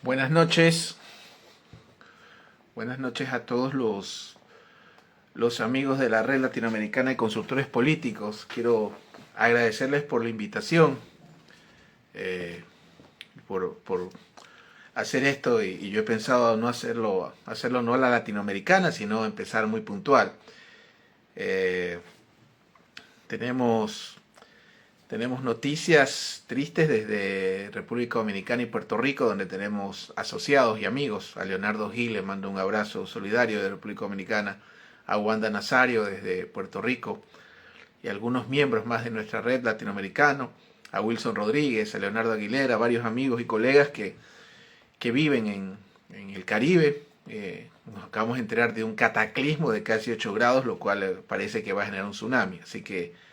Buenas noches, buenas noches a todos los amigos de la Red Latinoamericana de Consultores Políticos. Quiero agradecerles por la invitación, eh, por hacer esto y yo he pensado no hacerlo no a la latinoamericana, sino empezar muy puntual. Eh, tenemos Tenemos noticias tristes desde República Dominicana y Puerto Rico, donde tenemos asociados y amigos. A Leonardo Gil le mando un abrazo solidario de República Dominicana, a Wanda Nazario desde Puerto Rico y algunos miembros más de nuestra red latinoamericana, a Wilson Rodríguez, a Leonardo Aguilera, varios amigos y colegas que viven en el Caribe. Nos acabamos de enterar de un cataclismo de casi 8 grados, lo cual parece que va a generar un tsunami. Así que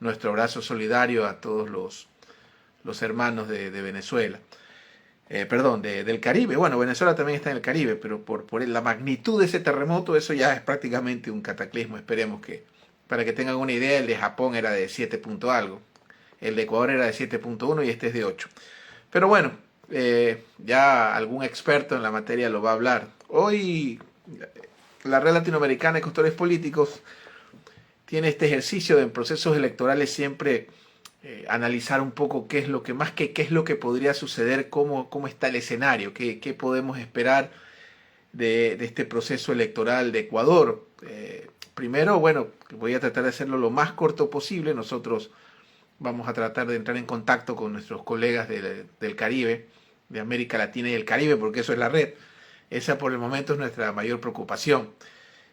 nuestro abrazo solidario a todos los hermanos de Venezuela. Perdón, del Caribe. Bueno, Venezuela también está en el Caribe, pero por la magnitud de ese terremoto, eso ya es prácticamente un cataclismo. Esperemos que, para que tengan una idea, el de Japón era de 7 punto algo, el de Ecuador era de 7.1 y este es de 8. Pero bueno, ya algún experto en la materia lo va a hablar. Hoy la Red Latinoamericana de Consultores Políticos tiene este ejercicio de en procesos electorales siempre analizar un poco qué es lo que más que qué es lo que podría suceder, cómo está el escenario, qué podemos esperar de este proceso electoral de Ecuador. Primero, bueno, voy a tratar de hacerlo lo más corto posible. Nosotros vamos a tratar de entrar en contacto con nuestros colegas del Caribe, de América Latina y el Caribe, porque eso es la red. Esa por el momento es nuestra mayor preocupación.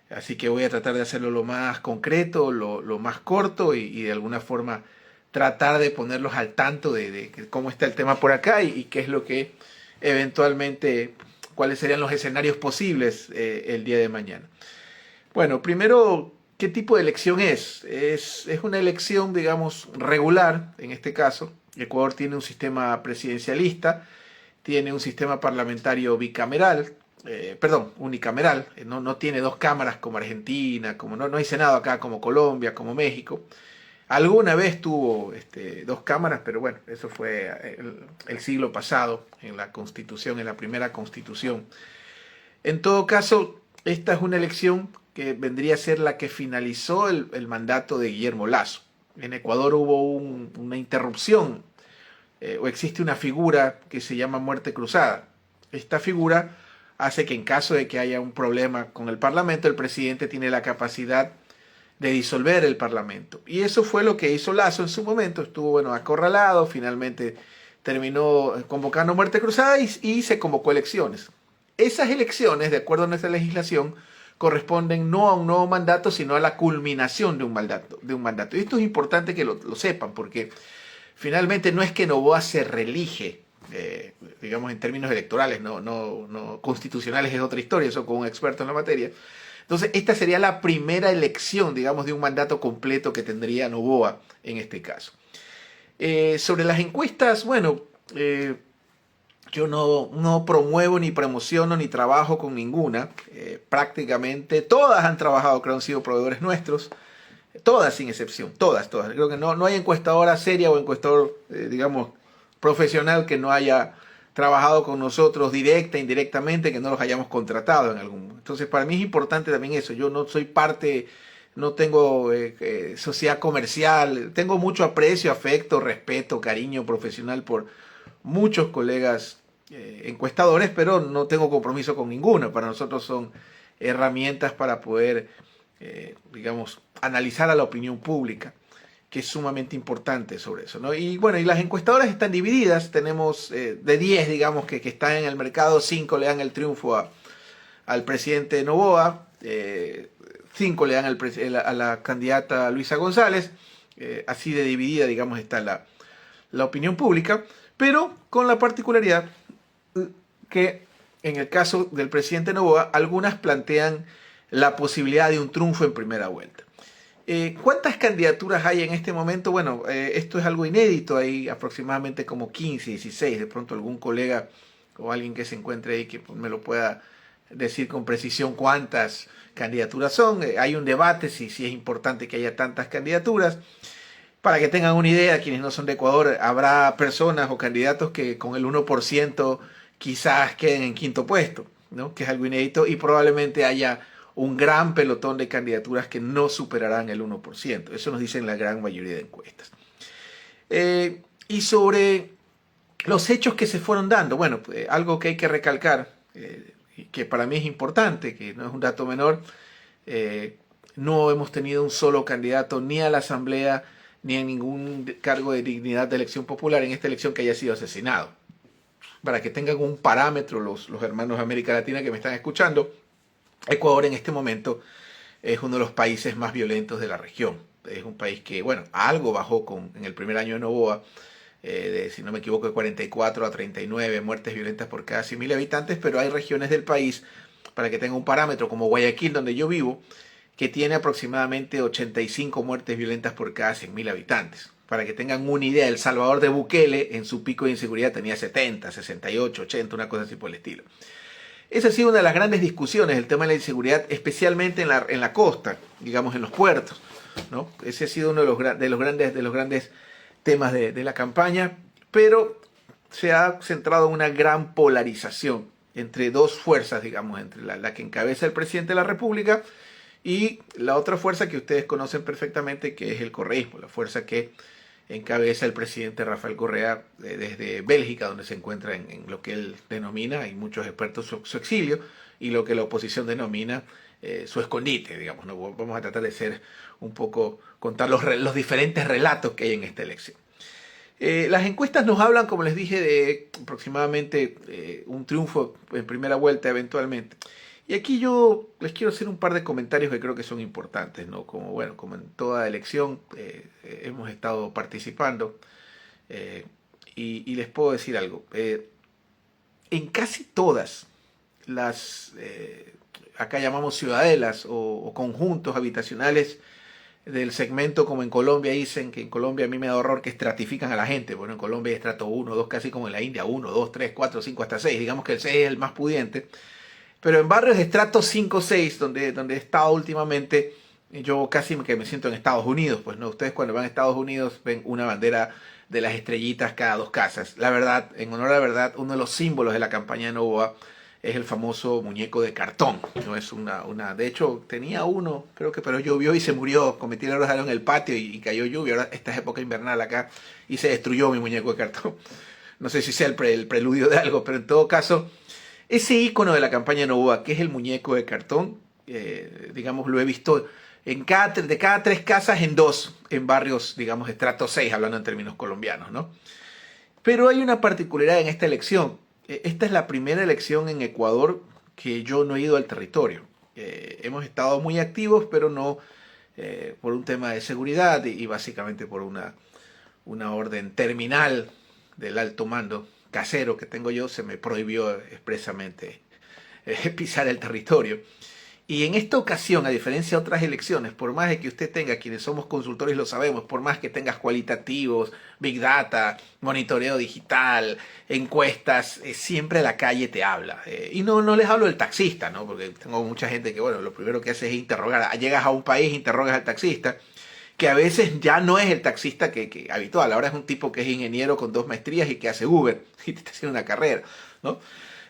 Así que voy a tratar de hacerlo lo más concreto, lo más corto y de alguna forma tratar de ponerlos al tanto de cómo está el tema por acá y qué es lo que eventualmente, cuáles serían los escenarios posibles el día de mañana. Bueno, primero, ¿qué tipo de elección es? Es una elección, digamos, regular, en este caso. Ecuador tiene un sistema presidencialista, tiene un sistema parlamentario bicameral, unicameral, no tiene dos cámaras como Argentina, como no hay Senado acá como Colombia, como México. Alguna vez tuvo dos cámaras, pero bueno, eso fue el siglo pasado, en la Constitución, en la primera Constitución. En todo caso, esta es una elección que vendría a ser la que finalizó el mandato de Guillermo Lasso. En Ecuador hubo una interrupción, o existe una figura que se llama muerte cruzada. Esta figura hace que en caso de que haya un problema con el Parlamento, el presidente tiene la capacidad de disolver el Parlamento. Y eso fue lo que hizo Lasso en su momento. Estuvo, bueno, acorralado, finalmente terminó convocando muerte cruzada y se convocó elecciones. Esas elecciones, de acuerdo a nuestra legislación, corresponden no a un nuevo mandato, sino a la culminación de un mandato. Y esto es importante que lo sepan, porque finalmente no es que Noboa se reelige, digamos en términos electorales, no constitucionales es otra historia, eso con un experto en la materia. Entonces, esta sería la primera elección, digamos, de un mandato completo que tendría Noboa en este caso. Sobre las encuestas, bueno, yo no promuevo, ni promociono, ni trabajo con ninguna. Prácticamente todas han trabajado, creo que han sido proveedores nuestros. Todas sin excepción, todas. Creo que no hay encuestadora seria o encuestador, digamos, profesional que no haya trabajado con nosotros directa, indirectamente, que no los hayamos contratado en algún momento. Entonces, para mí es importante también eso. Yo no soy parte, no tengo sociedad comercial, tengo mucho aprecio, afecto, respeto, cariño profesional por muchos colegas encuestadores, pero no tengo compromiso con ninguno. Para nosotros son herramientas para poder, digamos, analizar a la opinión pública, que es sumamente importante sobre eso, ¿no? Y bueno, y las encuestadoras están divididas, tenemos de 10, digamos, que están en el mercado, 5 le dan el triunfo al presidente Noboa, 5 le dan a la candidata Luisa González, así de dividida, digamos, está la opinión pública, pero con la particularidad que en el caso del presidente Noboa, algunas plantean la posibilidad de un triunfo en primera vuelta. ¿Cuántas candidaturas hay en este momento? Bueno, esto es algo inédito, hay aproximadamente como 15, 16, de pronto algún colega o alguien que se encuentre ahí que me lo pueda decir con precisión cuántas candidaturas son. Hay un debate si es importante que haya tantas candidaturas. Para que tengan una idea, quienes no son de Ecuador, habrá personas o candidatos que con el 1% quizás queden en quinto puesto, ¿no? Que es algo inédito, y probablemente haya un gran pelotón de candidaturas que no superarán el 1%. Eso nos dicen la gran mayoría de encuestas. Y sobre los hechos que se fueron dando, bueno, pues, algo que hay que recalcar, que para mí es importante, que no es un dato menor, no hemos tenido un solo candidato ni a la Asamblea ni en ningún cargo de dignidad de elección popular en esta elección que haya sido asesinado. Para que tengan un parámetro los hermanos de América Latina que me están escuchando, Ecuador en este momento es uno de los países más violentos de la región. Es un país que, bueno, algo bajó en el primer año de Noboa, si no me equivoco, de 44 a 39 muertes violentas por cada 100.000 habitantes, pero hay regiones del país, para que tengan un parámetro, como Guayaquil, donde yo vivo, que tiene aproximadamente 85 muertes violentas por cada 100.000 habitantes. Para que tengan una idea, El Salvador de Bukele en su pico de inseguridad tenía 70, 68, 80, una cosa así por el estilo. Esa ha sido una de las grandes discusiones, el tema de la inseguridad, especialmente en la costa, digamos en los puertos, ¿no? Ese ha sido uno de los grandes temas de la campaña, pero se ha centrado en una gran polarización entre dos fuerzas, digamos, entre la que encabeza el presidente de la República y la otra fuerza que ustedes conocen perfectamente, que es el correísmo, la fuerza que encabeza el presidente Rafael Correa desde Bélgica, donde se encuentra en lo que él denomina, hay muchos expertos, su exilio, y lo que la oposición denomina su escondite, digamos, ¿no? Vamos a tratar de ser un poco, contar los diferentes relatos que hay en esta elección. Las encuestas nos hablan, como les dije, de aproximadamente un triunfo en primera vuelta eventualmente. Y aquí yo les quiero hacer un par de comentarios que creo que son importantes, ¿no? Como, bueno, como en toda elección hemos estado participando, y les puedo decir algo. En casi todas las, acá llamamos ciudadelas o conjuntos habitacionales del segmento, como en Colombia dicen, que en Colombia a mí me da horror que estratifican a la gente. Bueno, en Colombia hay estrato 1, 2, casi como en la India, 1, 2, 3, 4, 5, hasta 6. Digamos que el 6 es el más pudiente. Pero en barrios de estrato 5 o 6, donde he estado últimamente, yo casi que me siento en Estados Unidos. Pues no, ustedes cuando van a Estados Unidos ven una bandera de las estrellitas cada dos casas. La verdad, en honor a la verdad, uno de los símbolos de la campaña de Noboa es el famoso muñeco de cartón. No es de hecho, tenía uno, creo que, pero llovió y se murió. Cometí el error de dejarlo en el patio y cayó lluvia. Ahora esta es época invernal acá y se destruyó mi muñeco de cartón. No sé si sea el preludio de algo, pero en todo caso, ese icono de la campaña de Noboa, que es el muñeco de cartón, digamos, lo he visto de cada 3 casas, en 2 en barrios, digamos, estrato 6, hablando en términos colombianos, ¿no? Pero hay una particularidad en esta elección. Esta es la primera elección en Ecuador que yo no he ido al territorio. Hemos estado muy activos, pero no por un tema de seguridad y básicamente por una orden terminal del alto mando casero que tengo yo. Se me prohibió expresamente pisar el territorio. Y en esta ocasión, a diferencia de otras elecciones, por más de que usted tenga, quienes somos consultores lo sabemos, por más que tengas cualitativos, big data, monitoreo digital, encuestas, siempre la calle te habla. Y no les hablo del taxista, ¿no? Porque tengo mucha gente que, bueno, lo primero que hace es interrogar. Llegas a un país, interrogas al taxista, que a veces ya no es el taxista que habitual. Ahora es un tipo que es ingeniero con 2 maestrías y que hace Uber y te está haciendo una carrera, ¿no?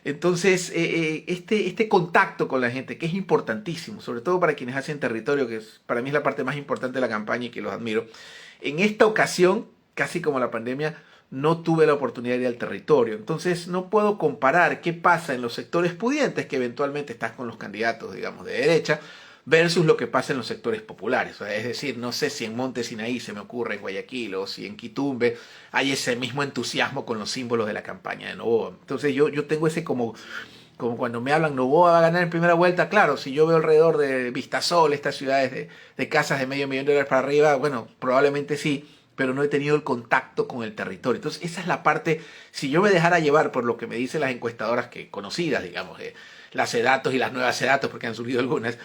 Entonces, este contacto con la gente, que es importantísimo, sobre todo para quienes hacen territorio, que para mí es la parte más importante de la campaña y que los admiro. En esta ocasión, casi como la pandemia, no tuve la oportunidad de ir al territorio. Entonces, no puedo comparar qué pasa en los sectores pudientes, que eventualmente estás con los candidatos, digamos, de derecha, versus lo que pasa en los sectores populares. Es decir, no sé si en Monte Sinaí, se me ocurre, en Guayaquil, o si en Quitumbe hay ese mismo entusiasmo con los símbolos de la campaña de Noboa. Entonces yo tengo ese como cuando me hablan, Noboa va a ganar en primera vuelta. Claro, si yo veo alrededor de Vistasol, estas ciudades de casas de $500,000 para arriba, bueno, probablemente sí, pero no he tenido el contacto con el territorio. Entonces esa es la parte, si yo me dejara llevar por lo que me dicen las encuestadoras que conocidas, digamos, las Sedatos y las nuevas Sedatos, porque han surgido algunas,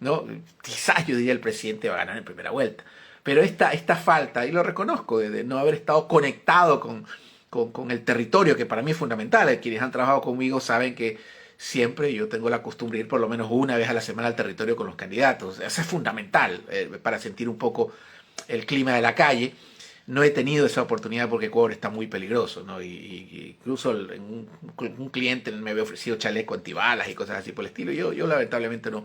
¿no? Quizás yo diría el presidente va a ganar en primera vuelta. Pero esta falta, y lo reconozco, de no haber estado conectado con el territorio, que para mí es fundamental. Quienes han trabajado conmigo saben que siempre yo tengo la costumbre de ir por lo menos una vez a la semana al territorio con los candidatos. Eso es fundamental para sentir un poco el clima de la calle. no he tenido esa oportunidad porque Ecuador está muy peligroso, ¿no? Y incluso un cliente me había ofrecido chaleco antibalas y cosas así por el estilo. Yo lamentablemente no,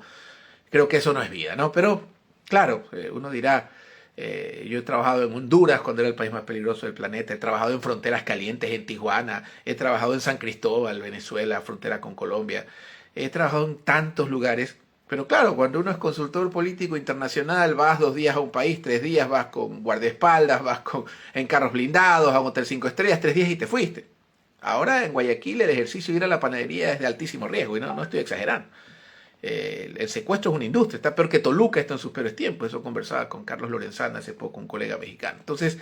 creo que eso no es vida, ¿no? Pero claro, uno dirá, yo he trabajado en Honduras cuando era el país más peligroso del planeta, he trabajado en fronteras calientes en Tijuana, he trabajado en San Cristóbal, Venezuela, frontera con Colombia, he trabajado en tantos lugares. Pero claro, cuando uno es consultor político internacional, vas 2 días a un país, 3 días vas con guardaespaldas, en carros blindados, a un hotel 5 estrellas, 3 días y te fuiste. Ahora en Guayaquil el ejercicio de ir a la panadería es de altísimo riesgo y no estoy exagerando. El secuestro es una industria, está peor que Toluca, está en sus peores tiempos. Eso conversaba con Carlos Lorenzana hace poco, un colega mexicano. Entonces,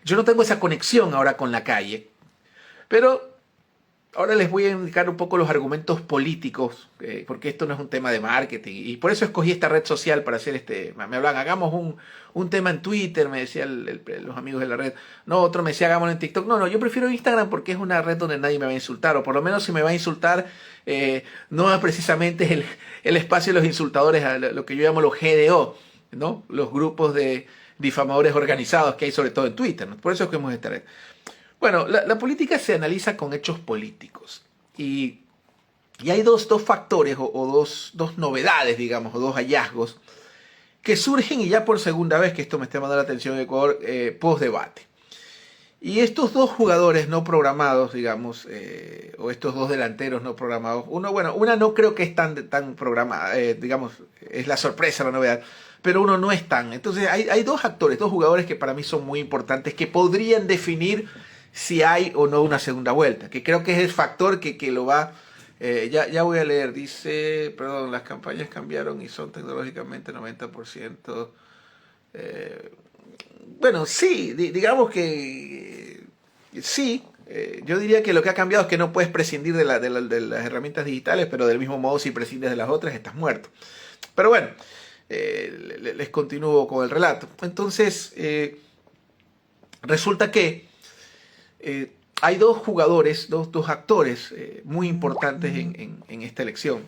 yo no tengo esa conexión ahora con la calle, pero ahora les voy a indicar un poco los argumentos políticos, porque esto no es un tema de marketing, y por eso escogí esta red social para hacer me hablan, hagamos un tema en Twitter, me decían los amigos de la red, no, otro me decía, hagámoslo en TikTok, no, yo prefiero Instagram porque es una red donde nadie me va a insultar, o por lo menos si me va a insultar, no es precisamente el espacio de los insultadores, lo que yo llamo los GDO, ¿no? Los grupos de difamadores organizados que hay sobre todo en Twitter, ¿no? Por eso escogimos esta red. Bueno, la política se analiza con hechos políticos y hay dos factores o dos novedades, digamos, o dos hallazgos que surgen y ya por segunda vez que esto me está llamando la atención en Ecuador, post-debate. Y estos dos jugadores no programados, digamos, o estos dos delanteros no programados, una no creo que es tan programada, digamos, es la sorpresa, la novedad, pero uno no es tan. Entonces hay dos actores, dos jugadores que para mí son muy importantes, que podrían definir si hay o no una segunda vuelta, que creo que es el factor que lo va... ya voy a leer, dice, perdón, las campañas cambiaron y son tecnológicamente 90%. Bueno, sí, digamos que sí. Yo diría que lo que ha cambiado es que no puedes prescindir de las herramientas digitales, pero del mismo modo si prescindes de las otras estás muerto. Pero bueno, les continúo con el relato. Entonces, resulta que hay dos jugadores, dos actores muy importantes en esta elección.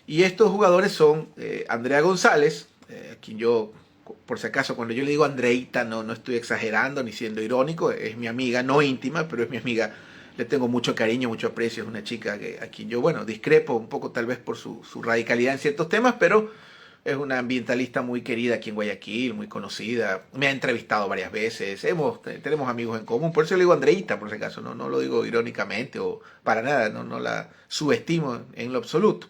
Y estos jugadores son Andrea González, a quien yo, por si acaso, cuando yo le digo Andreita, no estoy exagerando ni siendo irónico, es mi amiga, no íntima, pero es mi amiga, le tengo mucho cariño, mucho aprecio, es una chica a quien yo, bueno, discrepo un poco tal vez por su radicalidad en ciertos temas, pero es una ambientalista muy querida aquí en Guayaquil, muy conocida. Me ha entrevistado varias veces. Tenemos amigos en común. Por eso le digo Andreita, por si acaso. No lo digo irónicamente o para nada. No la subestimo en lo absoluto.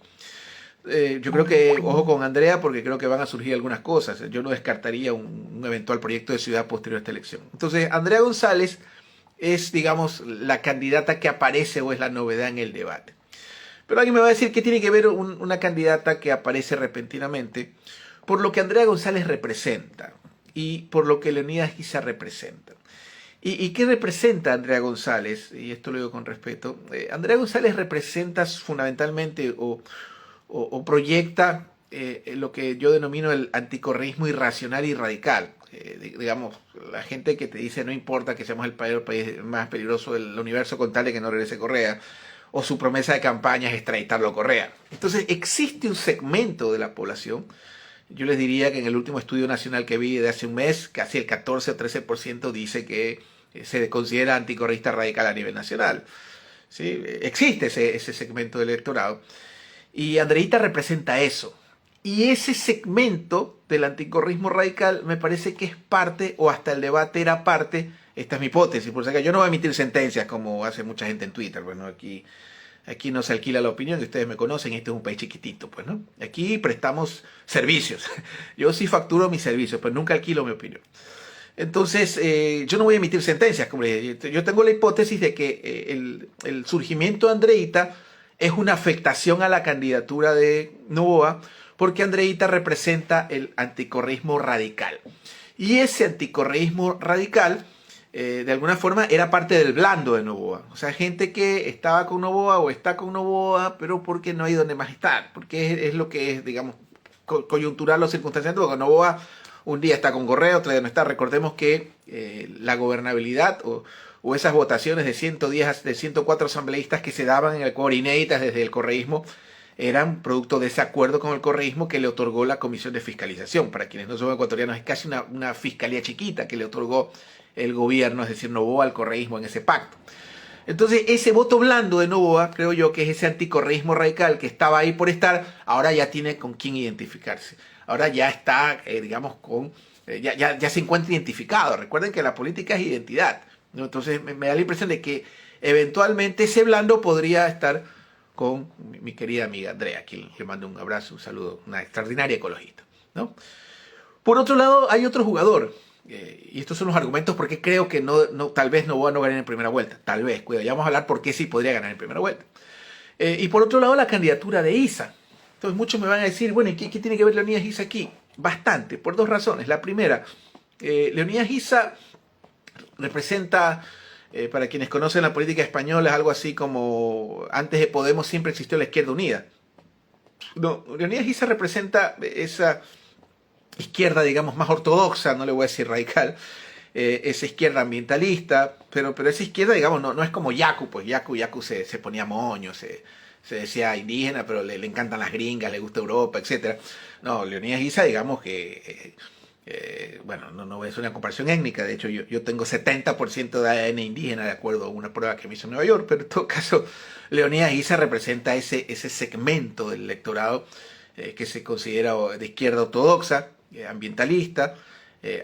Yo creo que, ojo con Andrea, porque creo que van a surgir algunas cosas. Yo no descartaría un eventual proyecto de ciudad posterior a esta elección. Entonces, Andrea González es, digamos, la candidata que aparece o es la novedad en el debate. Pero alguien me va a decir que tiene que ver una candidata que aparece repentinamente por lo que Andrea González representa y por lo que Leonidas Guiza representa. ¿Y qué representa Andrea González? Y esto lo digo con respeto. Andrea González representa fundamentalmente o proyecta lo que yo denomino el anticorreísmo irracional y radical. Digamos, la gente que te dice no importa que seamos el país más peligroso del universo con tal de que no regrese Correa, o su promesa de campaña es extraditarlo a Correa. Entonces existe un segmento de la población, yo les diría que en el último estudio nacional que vi de hace un mes, casi el 14 o 13% dice que se considera anticorreísta radical a nivel nacional. ¿Sí? Existe ese segmento del electorado. Y Andreita representa eso. Y ese segmento del anticorreísmo radical me parece que es parte, o hasta el debate era parte, esta es mi hipótesis, por si acaso yo no voy a emitir sentencias como hace mucha gente en Twitter, bueno, aquí no se alquila la opinión, y ustedes me conocen, este es un país chiquitito, pues, ¿no? Aquí prestamos servicios, yo sí facturo mis servicios, pero nunca alquilo mi opinión. Entonces, yo no voy a emitir sentencias, como les dije. Yo tengo la hipótesis de que el surgimiento de Andreita es una afectación a la candidatura de Noboa, porque Andreita representa el anticorreísmo radical. Y ese anticorreísmo radical, de alguna forma, era parte del blando de Noboa. O sea, gente que estaba con Noboa o está con Noboa, pero porque no hay donde más estar. Porque es lo que es, digamos, coyuntural o circunstancial, porque Noboa un día está con Correa, otro día no está. Recordemos que la gobernabilidad o esas votaciones de 110, de 104 asambleístas que se daban en el Ecuador inéditas desde el correísmo, eran producto de ese acuerdo con el correísmo que le otorgó la Comisión de Fiscalización. Para quienes no son ecuatorianos, es casi una fiscalía chiquita que le otorgó el gobierno, es decir, Noboa, al correísmo en ese pacto. Entonces, ese voto blando de Noboa, creo yo que es ese anticorreísmo radical que estaba ahí por estar, ahora ya tiene con quién identificarse. Ahora ya está, digamos, ya se encuentra identificado. Recuerden que la política es identidad, ¿no? Entonces, me da la impresión de que eventualmente ese blando podría estar con mi querida amiga Andrea, a quien le mando un abrazo, un saludo, una extraordinaria ecologista, ¿no? Por otro lado, hay otro jugador, y estos son los argumentos por qué creo que tal vez Noboa no gane en primera vuelta. Tal vez, cuidado, ya vamos a hablar por qué sí podría ganar en primera vuelta. Y por otro lado, la candidatura de Issa. Entonces muchos me van a decir, bueno, ¿y qué tiene que ver Leonidas Issa aquí? Bastante, por dos razones. La primera, Leonidas Issa representa, para quienes conocen la política española, es algo así como antes de Podemos siempre existió la Izquierda Unida. No, Leonidas Issa representa esa izquierda, digamos, más ortodoxa, no le voy a decir radical, esa izquierda ambientalista, pero esa izquierda, digamos, no es como Yacu, pues Yacu se ponía moño, se decía indígena, pero le encantan las gringas, le gusta Europa, etc. No, Leonidas Issa, digamos que, bueno, no es una comparación étnica, de hecho yo tengo 70% de ADN indígena, de acuerdo a una prueba que me hizo en Nueva York, pero en todo caso, Leonidas Issa representa ese segmento del electorado que se considera de izquierda ortodoxa, ambientalista.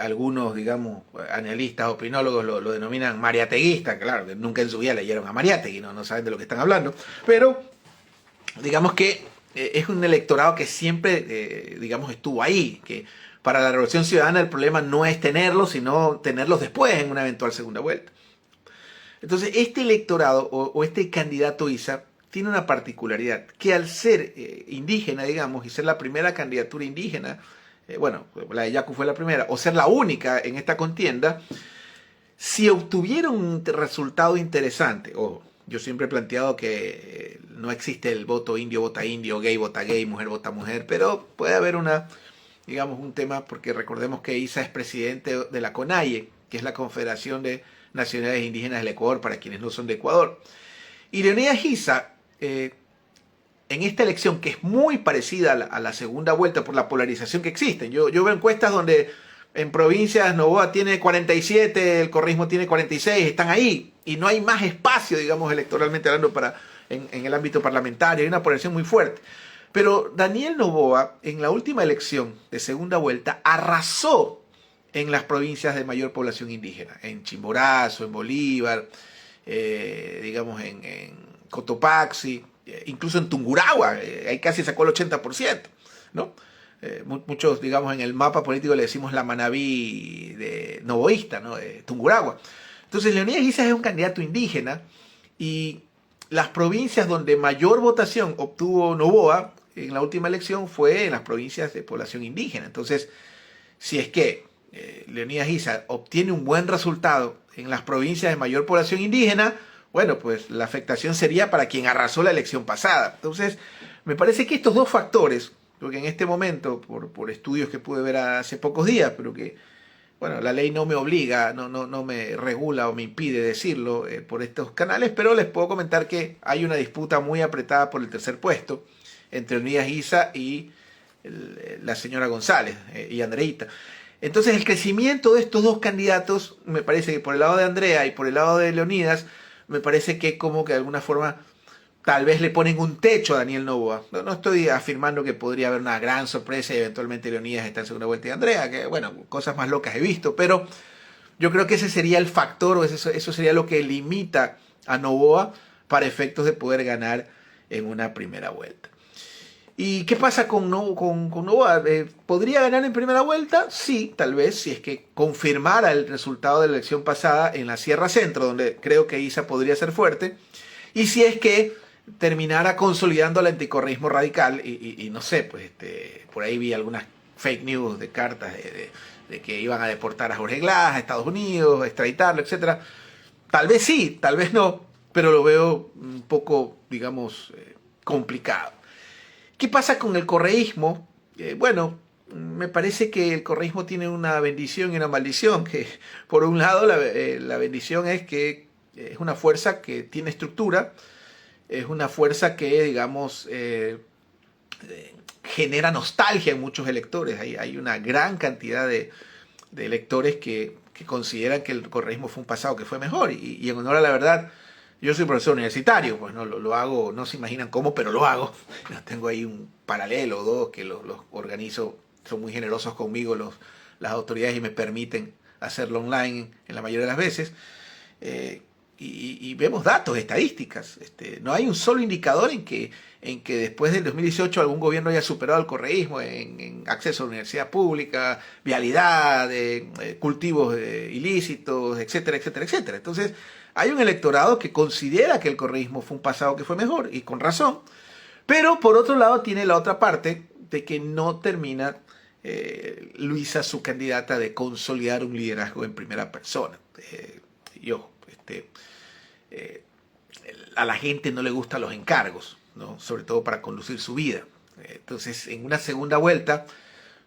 Algunos, digamos, analistas, opinólogos lo denominan mariateguista, claro, que nunca en su vida leyeron a Mariátegui, no saben de lo que están hablando, pero digamos que es un electorado que siempre, digamos, estuvo ahí, que para la Revolución Ciudadana el problema no es tenerlos, sino tenerlos después en una eventual segunda vuelta. Entonces, este electorado o este candidato Issa tiene una particularidad, que al ser indígena, digamos, y ser la primera candidatura indígena, bueno, la de Yacu fue la primera, o ser la única en esta contienda, si obtuviera un resultado interesante, ojo, yo siempre he planteado que no existe el voto indio vota indio, gay vota gay, mujer vota mujer, pero puede haber digamos, un tema, porque recordemos que Issa es presidente de la CONAIE, que es la Confederación de Nacionalidades Indígenas del Ecuador, para quienes no son de Ecuador. Y Leonidas Issa, en esta elección, que es muy parecida a la segunda vuelta por la polarización que existe. Yo veo encuestas donde en provincias Noboa tiene 47, el correísmo tiene 46, están ahí, y no hay más espacio, digamos, electoralmente hablando en el ámbito parlamentario, hay una polarización muy fuerte. Pero Daniel Noboa, en la última elección de segunda vuelta, arrasó en las provincias de mayor población indígena, en Chimborazo, en Bolívar, digamos, en Cotopaxi, incluso en Tungurahua, ahí casi sacó el 80%, ¿no? Muchos, digamos, en el mapa político le decimos la Manabí de novoísta, ¿no? De Tungurahua. Entonces, Leonidas Issa es un candidato indígena y las provincias donde mayor votación obtuvo Noboa en la última elección fue en las provincias de población indígena. Entonces, si es que Leonidas Issa obtiene un buen resultado en las provincias de mayor población indígena, bueno, pues la afectación sería para quien arrasó la elección pasada. Entonces, me parece que estos dos factores, porque en este momento, por estudios que pude ver hace pocos días, pero que, bueno, la ley no me obliga, no me regula o me impide decirlo por estos canales, pero les puedo comentar que hay una disputa muy apretada por el tercer puesto entre Leonidas Issa y la señora González y Andreita. Entonces, el crecimiento de estos dos candidatos, me parece que por el lado de Andrea y por el lado de Leonidas, me parece que como que de alguna forma tal vez le ponen un techo a Daniel Noboa. No estoy afirmando que podría haber una gran sorpresa y eventualmente Leonidas está en segunda vuelta de Andrea, que bueno, cosas más locas he visto, pero yo creo que ese sería el factor, o eso sería lo que limita a Noboa para efectos de poder ganar en una primera vuelta. ¿Y qué pasa con Noboa? ¿Podría ganar en primera vuelta? Sí, tal vez, si es que confirmara el resultado de la elección pasada en la Sierra Centro, donde creo que Issa podría ser fuerte, y si es que terminara consolidando el anticorreísmo radical, y no sé, pues por ahí vi algunas fake news de cartas de que iban a deportar a Jorge Glass a Estados Unidos, extraditarlo, etc. Tal vez sí, tal vez no, pero lo veo un poco, digamos, complicado. ¿Qué pasa con el correísmo? Bueno, me parece que el correísmo tiene una bendición y una maldición, que por un lado la bendición es que es una fuerza que tiene estructura, es una fuerza que, digamos, genera nostalgia en muchos electores. Hay una gran cantidad de electores que consideran que el correísmo fue un pasado que fue mejor. Y en honor a la verdad, yo soy profesor universitario, pues no lo hago, no se imaginan cómo, pero lo hago. Tengo ahí un paralelo, dos, que los organizo, son muy generosos conmigo las autoridades y me permiten hacerlo online en la mayoría de las veces. Y vemos datos, estadísticas. No hay un solo indicador en que después del 2018 algún gobierno haya superado el correísmo en acceso a la universidad pública, vialidad, cultivos ilícitos, etcétera, etcétera, etcétera. Entonces, hay un electorado que considera que el correísmo fue un pasado que fue mejor, y con razón, pero por otro lado tiene la otra parte de que no termina Luisa, su candidata, de consolidar un liderazgo en primera persona. Y ojo, a la gente no le gustan los encargos, ¿no? Sobre todo para conducir su vida. Entonces, en una segunda vuelta,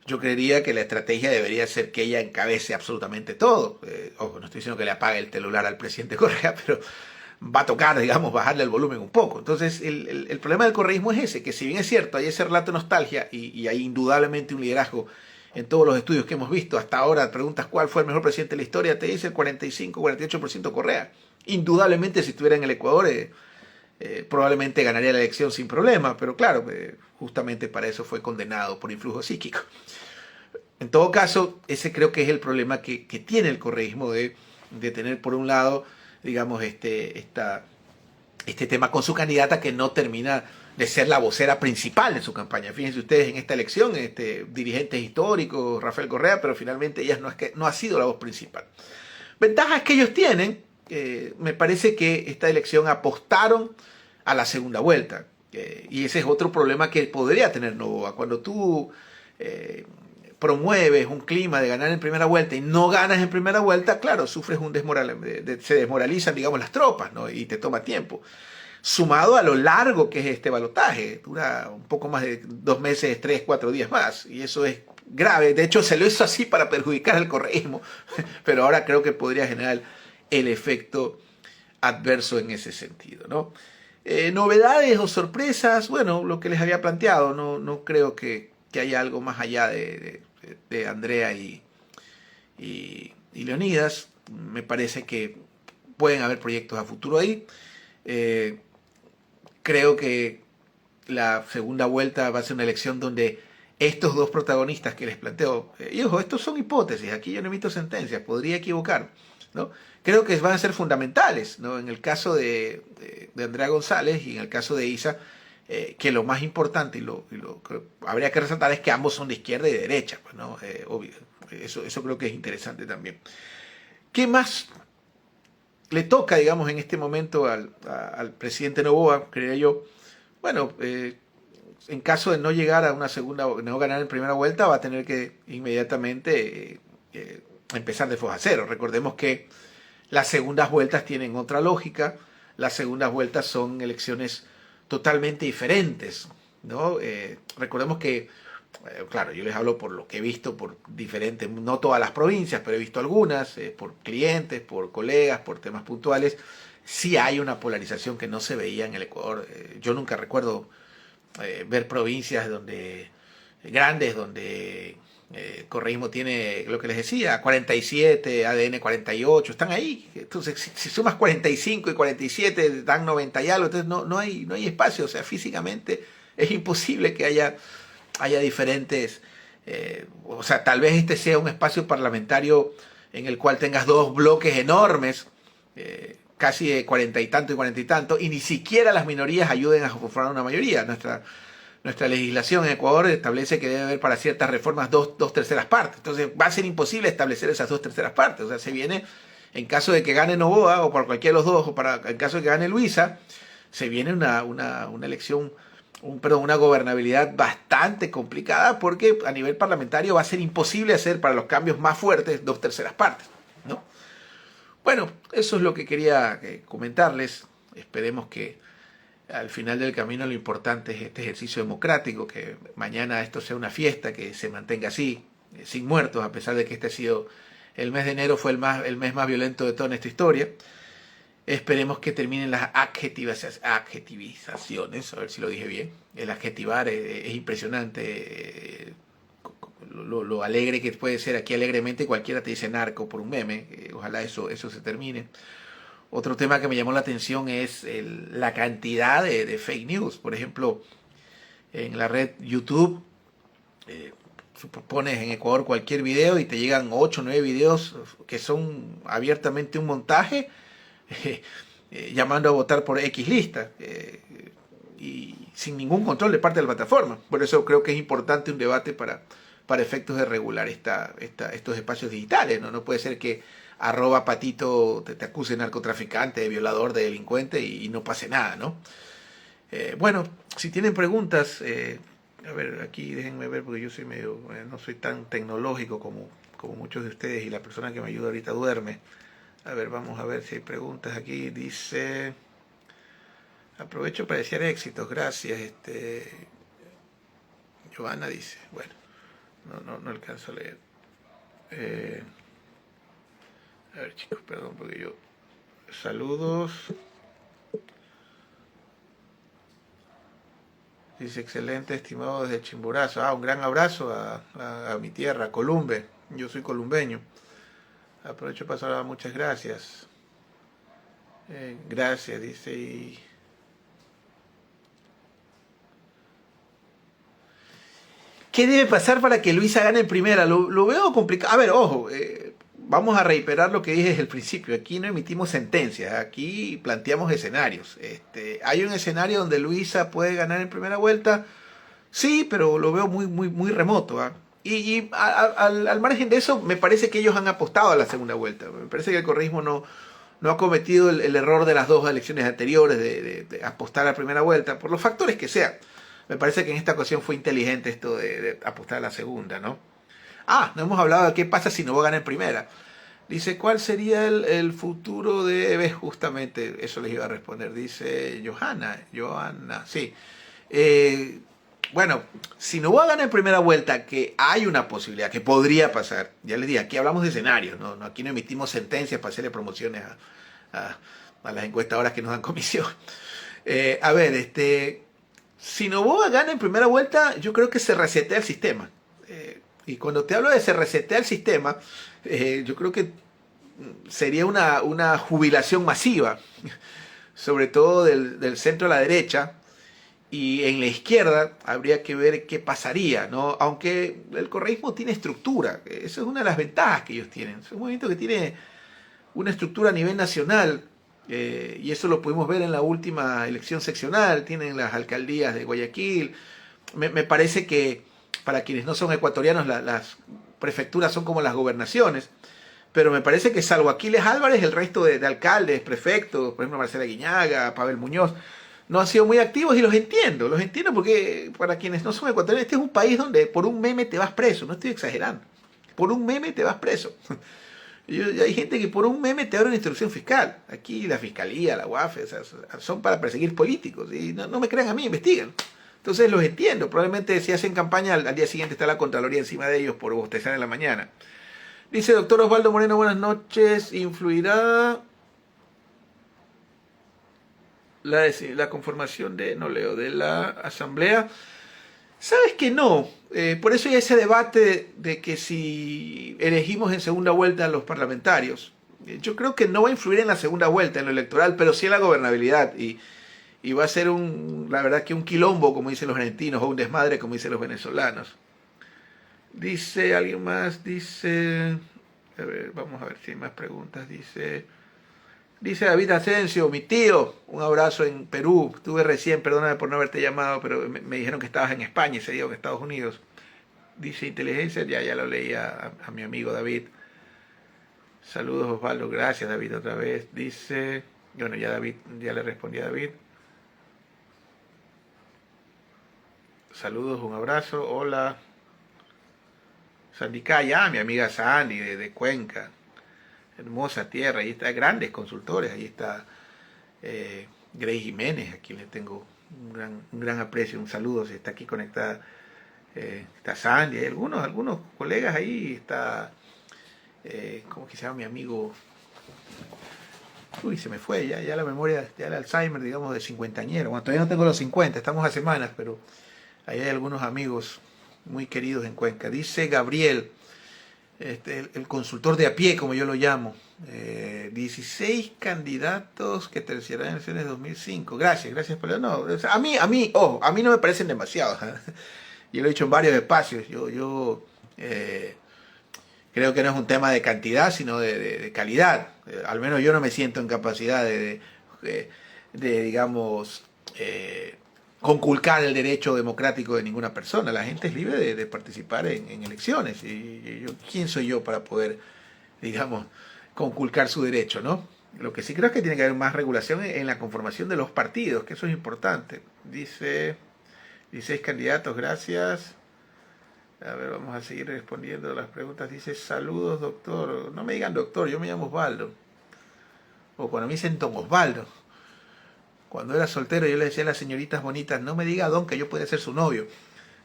yo creería que la estrategia debería ser que ella encabece absolutamente todo. Ojo, no estoy diciendo que le apague el celular al presidente Correa, pero va a tocar, digamos, bajarle el volumen un poco. Entonces, el problema del correísmo es ese, que si bien es cierto, hay ese relato de nostalgia y hay indudablemente un liderazgo en todos los estudios que hemos visto hasta ahora. Preguntas cuál fue el mejor presidente de la historia, te dice el 45-48% Correa. Indudablemente, si estuviera en el Ecuador, probablemente ganaría la elección sin problema, pero claro, justamente para eso fue condenado por influjo psíquico. En todo caso, ese creo que es el problema que tiene el correísmo, de tener por un lado, digamos, este tema con su candidata, que no termina de ser la vocera principal de su campaña. Fíjense ustedes en esta elección, dirigentes históricos, Rafael Correa, pero finalmente ella no ha sido la voz principal. Ventajas que ellos tienen, me parece que esta elección apostaron a la segunda vuelta, y ese es otro problema que podría tener Noboa. Cuando tú promueves un clima de ganar en primera vuelta y no ganas en primera vuelta, claro, sufres se desmoralizan, digamos, las tropas, ¿no? Y te toma tiempo. Sumado a lo largo que es este balotaje, dura un poco más de 2 meses, 3, 4 días más, y eso es grave. De hecho, se lo hizo así para perjudicar al correísmo, pero ahora creo que podría generar el efecto adverso en ese sentido, ¿no? Novedades o sorpresas, bueno, lo que les había planteado, no creo que haya algo más allá de Andrea y Leonidas. Me parece que pueden haber proyectos a futuro ahí. Creo que la segunda vuelta va a ser una elección donde estos dos protagonistas que les planteo, y ojo, estos son hipótesis, aquí yo no emito sentencias, podría equivocar, ¿no? Creo que van a ser fundamentales, ¿no? En el caso de Andrea González y en el caso de Isa, que lo más importante y lo que habría que resaltar es que ambos son de izquierda y de derecha, pues, ¿no? Obvio, eso creo que es interesante también. ¿Qué más le toca, digamos, en este momento al presidente Noboa, creía yo? Bueno, en caso de no llegar a una segunda, no ganar en primera vuelta, va a tener que inmediatamente empezar de foja cero. Recordemos que las segundas vueltas tienen otra lógica. Las segundas vueltas son elecciones totalmente diferentes, ¿no? Recordemos que, claro, yo les hablo por lo que he visto por diferentes, no todas las provincias, pero he visto algunas, por clientes, por colegas, por temas puntuales. Sí hay una polarización que no se veía en el Ecuador. Yo nunca recuerdo ver provincias grandes donde correísmo tiene, lo que les decía, 47, ADN 48, están ahí. Entonces, si sumas 45 y 47, dan 90 y algo, entonces no hay espacio. O sea, físicamente es imposible que haya diferentes, o sea, tal vez este sea un espacio parlamentario en el cual tengas dos bloques enormes, casi de 40 y tanto y 40 y tanto, y ni siquiera las minorías ayuden a formar una mayoría. Nuestra legislación en Ecuador establece que debe haber para ciertas reformas dos terceras partes. Entonces va a ser imposible establecer esas 2 terceras partes. O sea, se viene, en caso de que gane Noboa, o por cualquiera de los dos, o en caso de que gane Luisa, se viene una elección, una gobernabilidad bastante complicada, porque a nivel parlamentario va a ser imposible hacer para los cambios más fuertes 2 terceras partes, ¿no? Bueno, eso es lo que quería comentarles. Esperemos que al final del camino lo importante es este ejercicio democrático, que mañana esto sea una fiesta, que se mantenga así, sin muertos, a pesar de que este ha sido, el mes de enero fue el mes más violento de toda esta historia. Esperemos que terminen las adjetivizaciones, a ver si lo dije bien. El adjetivar es impresionante, lo alegre que puede ser aquí alegremente. Cualquiera te dice narco por un meme, ojalá eso se termine. Otro tema que me llamó la atención es la cantidad de fake news. Por ejemplo, en la red YouTube, eh, pones en Ecuador cualquier video y te llegan 8 o 9 videos que son abiertamente un montaje, eh, llamando a votar por X lista, y sin ningún control de parte de la plataforma. Por eso creo que es importante un debate para efectos de regular estos espacios digitales. No puede ser que @patito te acuse de narcotraficante, de violador, de delincuente y no pase nada, ¿no? Bueno, si tienen preguntas, a ver, aquí déjenme ver porque yo soy medio, no soy tan tecnológico como muchos de ustedes y la persona que me ayuda ahorita duerme. A ver, vamos a ver si hay preguntas aquí. Dice, aprovecho para desear éxitos, gracias. Giovanna dice, bueno, no alcanzo a leer. A ver, chicos, perdón, porque yo... Saludos. Dice, excelente, estimado desde Chimborazo. Un gran abrazo a mi tierra, Columbe. Yo soy columbeño. Aprovecho para saludar, muchas gracias. Gracias, dice. ¿Qué debe pasar para que Luisa gane en primera? Lo veo complicado. A ver, ojo, vamos a reiterar lo que dije desde el principio. Aquí no emitimos sentencias, aquí planteamos escenarios. ¿Hay un escenario donde Luisa puede ganar en primera vuelta? Sí, pero lo veo muy remoto. Y al margen de eso, me parece que ellos han apostado a la segunda vuelta. Me parece que el correísmo no ha cometido el error de las dos elecciones anteriores de apostar a la primera vuelta, por los factores que sean. Me parece que en esta ocasión fue inteligente esto de apostar a la segunda, ¿no? No hemos hablado de qué pasa si Novoa gana en primera. Dice, ¿cuál sería el futuro de Eves? Justamente eso les iba a responder. Dice Johanna, sí. Bueno, si Novoa gana en primera vuelta, que hay una posibilidad, que podría pasar, ya les dije, aquí hablamos de escenarios, ¿no? Aquí no emitimos sentencias para hacerle promociones a las encuestadoras que nos dan comisión. A ver, si Novoa gana en primera vuelta, yo creo que se resetea el sistema. Y cuando te hablo de se resetea el sistema, yo creo que sería una jubilación masiva, sobre todo del centro a la derecha, y en la izquierda habría que ver qué pasaría, ¿no? Aunque el correísmo tiene estructura, eso es una de las ventajas que ellos tienen. Es un movimiento que tiene una estructura a nivel nacional, y eso lo pudimos ver en la última elección seccional. Tienen las alcaldías de Guayaquil. Me parece que para quienes no son ecuatorianos, las prefecturas son como las gobernaciones, pero me parece que salvo Aquiles Álvarez, el resto de alcaldes, prefectos, por ejemplo Marcela Guiñaga, Pavel Muñoz, no han sido muy activos, y los entiendo porque para quienes no son ecuatorianos, este es un país donde por un meme te vas preso, no estoy exagerando, por un meme te vas preso. Hay gente que por un meme te abre una instrucción fiscal. Aquí la fiscalía, la UAFE, son para perseguir políticos, y no me crean a mí, investigan. Entonces los entiendo. Probablemente si hacen campaña al día siguiente está la Contraloría encima de ellos por bostezar en la mañana. Dice doctor Osvaldo Moreno, buenas noches. ¿Influirá la conformación de la asamblea? Sabes que no. Por eso hay ese debate de que si elegimos en segunda vuelta a los parlamentarios. Yo creo que no va a influir en la segunda vuelta, en lo electoral, pero sí en la gobernabilidad. Y va a ser la verdad que un quilombo, como dicen los argentinos, o un desmadre, como dicen los venezolanos. Dice alguien más, a ver, vamos a ver si hay más preguntas. Dice David Asensio, mi tío, un abrazo en Perú. Estuve recién, perdóname por no haberte llamado, pero me dijeron que estabas en España y se dijo que Estados Unidos. Dice inteligencia, ya lo leí a mi amigo David. Saludos Osvaldo, gracias David otra vez. Dice, bueno, ya le respondí a David. Saludos, un abrazo, hola. Sandy Caya, mi amiga Sandy de Cuenca. Hermosa tierra, ahí está, grandes consultores, ahí está Grace Jiménez, a quien le tengo un gran aprecio, un saludo, si está aquí conectada. Está Sandy, hay algunos colegas ahí, está, ¿cómo que se llama mi amigo? Uy, se me fue ya la memoria, ya el Alzheimer, digamos, de cincuentañero. Bueno, todavía no tengo los 50, estamos a semanas, pero ahí hay algunos amigos muy queridos en Cuenca. Dice Gabriel, el consultor de a pie, como yo lo llamo. 16 candidatos que terciarán en elecciones de 2005. Gracias por no, o sea, a mí no me parecen demasiados. Yo lo he dicho en varios espacios. Yo creo que no es un tema de cantidad, sino de calidad. Al menos yo no me siento en capacidad digamos, conculcar el derecho democrático de ninguna persona. La gente es libre de participar en elecciones. Y ¿quién soy yo para poder, digamos, conculcar su derecho, ¿no? Lo que sí creo es que tiene que haber más regulación en la conformación de los partidos, que eso es importante. Dice 16 candidatos, gracias. A ver, vamos a seguir respondiendo las preguntas. Dice, saludos, doctor. No me digan doctor, yo me llamo Osvaldo. O cuando me dicen don Osvaldo. Cuando era soltero yo le decía a las señoritas bonitas, no me diga don, que yo pueda ser su novio.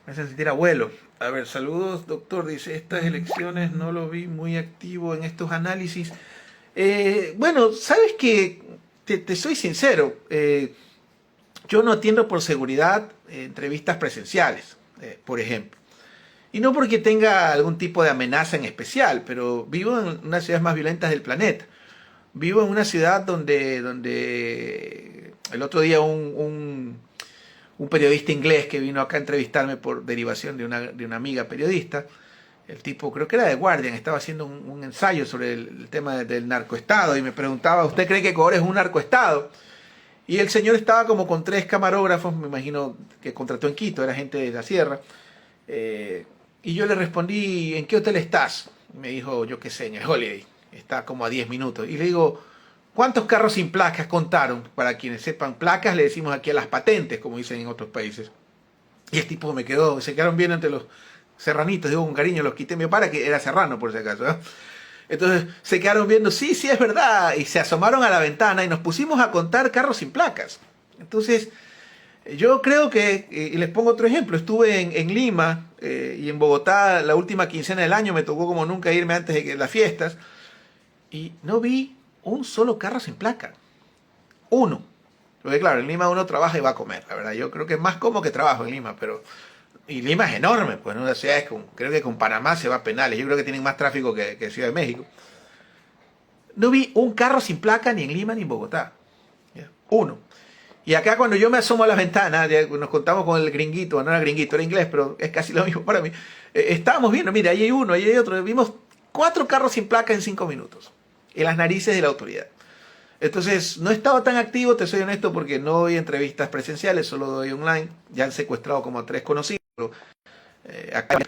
Me hacen sentir abuelo. A ver, saludos, doctor. Dice, estas elecciones no lo vi muy activo en estos análisis. Bueno, sabes que te soy sincero. Yo no atiendo por seguridad entrevistas presenciales, por ejemplo. Y no porque tenga algún tipo de amenaza en especial, pero vivo en una de las ciudades más violentas del planeta. Vivo en una ciudad donde el otro día un periodista inglés que vino acá a entrevistarme por derivación de una amiga periodista, el tipo creo que era de Guardian, estaba haciendo un ensayo sobre el tema del narcoestado y me preguntaba, ¿usted cree que Ecuador es un narcoestado? Y el señor estaba como con 3 camarógrafos, me imagino que contrató en Quito, era gente de la sierra. Y yo le respondí, ¿en qué hotel estás? Me dijo, yo qué sé, en el Holiday. Está como a 10 minutos. Y le digo, ¿cuántos carros sin placas contaron? Para quienes sepan, placas le decimos aquí a las patentes, como dicen en otros países. Y el tipo se quedaron viendo entre los serranitos, digo con cariño, los quité, me para que era serrano por si acaso, ¿eh? Entonces se quedaron viendo, sí, es verdad, y se asomaron a la ventana y nos pusimos a contar carros sin placas. Entonces, yo creo que, y les pongo otro ejemplo, estuve en Lima y en Bogotá la última quincena del año, me tocó como nunca irme antes de las fiestas, y no vi un solo carro sin placa. Uno. Porque claro, en Lima uno trabaja y va a comer, la verdad. Yo creo que es más cómodo que trabajo en Lima, pero... Y Lima es enorme, pues, ¿no? Una ciudad creo que con Panamá se va a penales. Yo creo que tienen más tráfico que Ciudad de México. No vi un carro sin placa ni en Lima ni en Bogotá. ¿Ya? Uno. Y acá cuando yo me asomo a las ventanas, nos contamos con el gringuito, no era gringuito, era inglés, pero es casi lo mismo para mí. Estábamos viendo, mira, ahí hay uno, ahí hay otro. Vimos 4 carros sin placa en 5 minutos. En las narices de la autoridad. Entonces, no he estado tan activo, te soy honesto, porque no doy entrevistas presenciales, solo doy online. Ya han secuestrado como a 3 conocidos. Acá